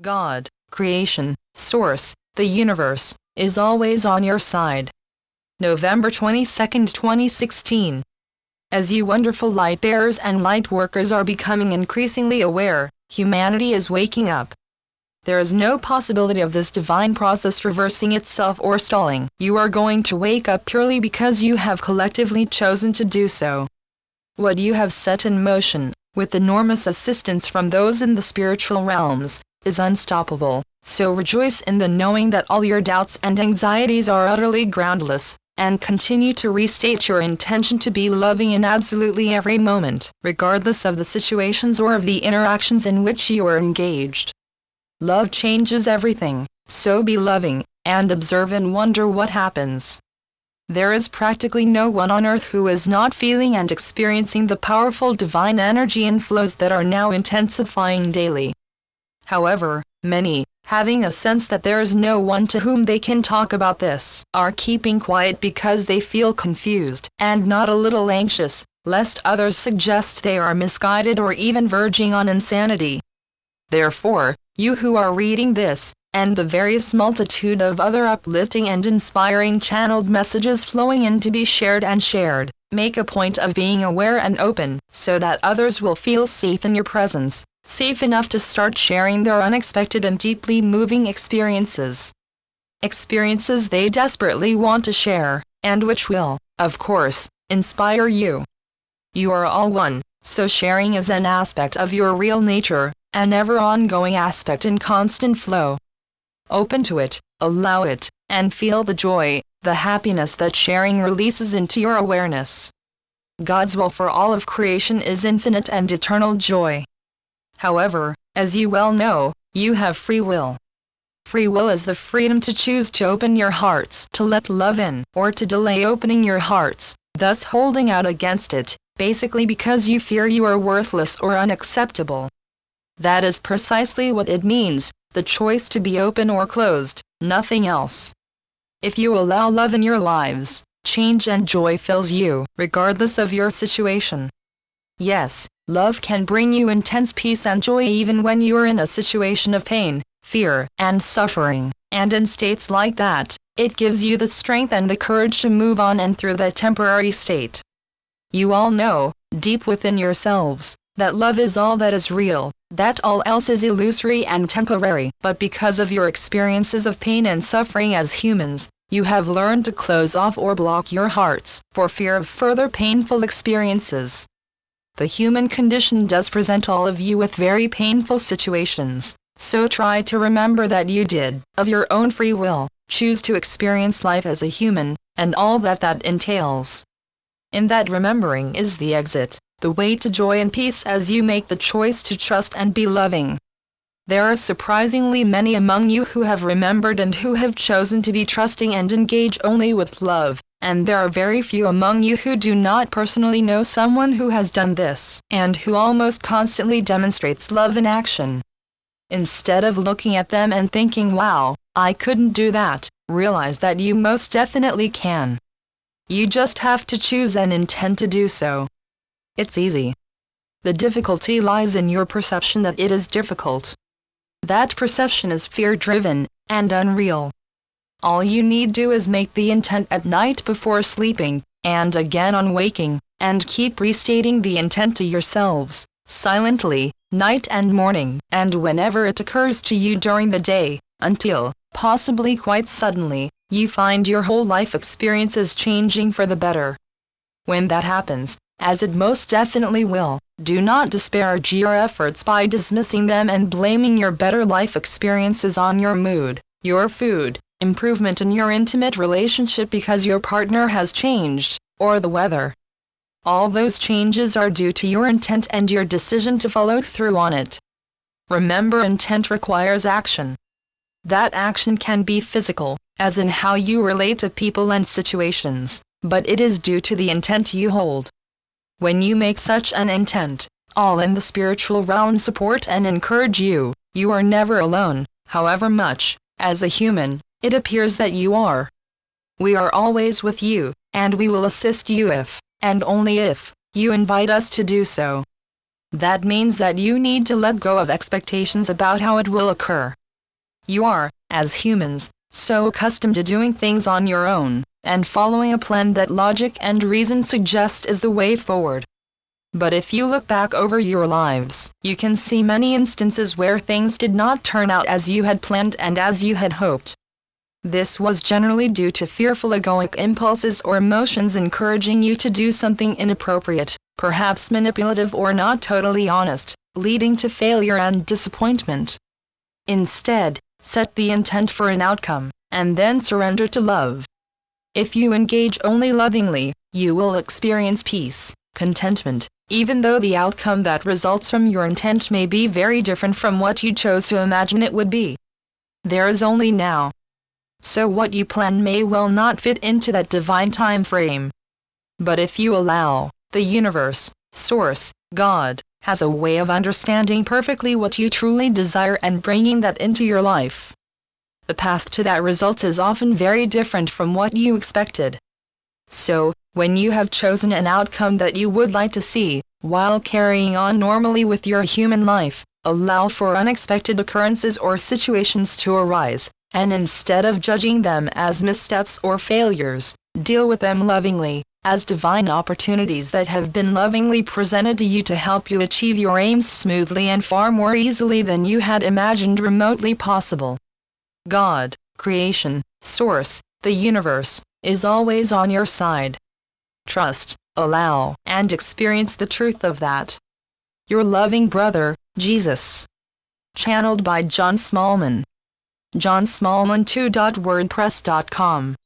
God, creation, source, the universe, is always on your side. November 22, 2016. As you wonderful light bearers and light workers are becoming increasingly aware, humanity is waking up. There is no possibility of this divine process reversing itself or stalling. You are going to wake up purely because you have collectively chosen to do so. What you have set in motion, with enormous assistance from those in the spiritual realms, is unstoppable, so rejoice in the knowing that all your doubts and anxieties are utterly groundless, and continue to restate your intention to be loving in absolutely every moment, regardless of the situations or of the interactions in which you are engaged. Love changes everything, so be loving, and observe and wonder what happens. There is practically no one on earth who is not feeling and experiencing the powerful divine energy inflows that are now intensifying daily. However, many, having a sense that there is no one to whom they can talk about this, are keeping quiet because they feel confused and not a little anxious, lest others suggest they are misguided or even verging on insanity. Therefore, you who are reading this, and the various multitude of other uplifting and inspiring channeled messages flowing in to be shared and shared, make a point of being aware and open, so that others will feel safe in your presence, safe enough to start sharing their unexpected and deeply moving experiences. Experiences they desperately want to share, and which will, of course, inspire you. You are all one, so sharing is an aspect of your real nature, an ever-ongoing aspect in constant flow. Open to it, allow it, and feel the joy, the happiness that sharing releases into your awareness. God's will for all of creation is infinite and eternal joy. However, as you well know, you have free will. Free will is the freedom to choose to open your hearts, to let love in, or to delay opening your hearts, thus holding out against it, basically because you fear you are worthless or unacceptable. That is precisely what it means, the choice to be open or closed, nothing else. If you allow love in your lives, change and joy fills you, regardless of your situation. Yes, love can bring you intense peace and joy even when you are in a situation of pain, fear, and suffering, and in states like that, it gives you the strength and the courage to move on and through that temporary state. You all know, deep within yourselves, that love is all that is real, that all else is illusory and temporary, but because of your experiences of pain and suffering as humans, you have learned to close off or block your hearts, for fear of further painful experiences. The human condition does present all of you with very painful situations, so try to remember that you did, of your own free will, choose to experience life as a human, and all that that entails. In that remembering is the exit, the way to joy and peace as you make the choice to trust and be loving. There are surprisingly many among you who have remembered and who have chosen to be trusting and engage only with love, and there are very few among you who do not personally know someone who has done this, and who almost constantly demonstrates love in action. Instead of looking at them and thinking, wow, I couldn't do that, realize that you most definitely can. You just have to choose and intend to do so. It's easy. The difficulty lies in your perception that it is difficult. That perception is fear-driven and unreal. All you need do is make the intent at night before sleeping, and again on waking, and keep restating the intent to yourselves, silently, night and morning, and whenever it occurs to you during the day, until, possibly quite suddenly, you find your whole life experience is changing for the better. When that happens, as it most definitely will, do not disparage your efforts by dismissing them and blaming your better life experiences on your mood, your food, improvement in your intimate relationship because your partner has changed, or the weather. All those changes are due to your intent and your decision to follow through on it. Remember, intent requires action. That action can be physical, as in how you relate to people and situations, but it is due to the intent you hold. When you make such an intent, all in the spiritual realm support and encourage you. You are never alone, however much, as a human, it appears that you are. We are always with you, and we will assist you if, and only if, you invite us to do so. That means that you need to let go of expectations about how it will occur. You are, as humans, so accustomed to doing things on your own, and following a plan that logic and reason suggest is the way forward. But if you look back over your lives, you can see many instances where things did not turn out as you had planned and as you had hoped. This was generally due to fearful egoic impulses or emotions encouraging you to do something inappropriate, perhaps manipulative or not totally honest, leading to failure and disappointment. Instead, set the intent for an outcome, and then surrender to love. If you engage only lovingly, you will experience peace, contentment, even though the outcome that results from your intent may be very different from what you chose to imagine it would be. There is only now. So what you plan may well not fit into that divine time frame. But if you allow, the universe, source, God, has a way of understanding perfectly what you truly desire and bringing that into your life. The path to that result is often very different from what you expected. So, when you have chosen an outcome that you would like to see, while carrying on normally with your human life, allow for unexpected occurrences or situations to arise, and instead of judging them as missteps or failures, deal with them lovingly, as divine opportunities that have been lovingly presented to you to help you achieve your aims smoothly and far more easily than you had imagined remotely possible. God, creation, source, the universe, is always on your side. Trust, allow, and experience the truth of that. Your loving brother, Jesus. Channeled by John Smallman. johnsmallman2.wordpress.com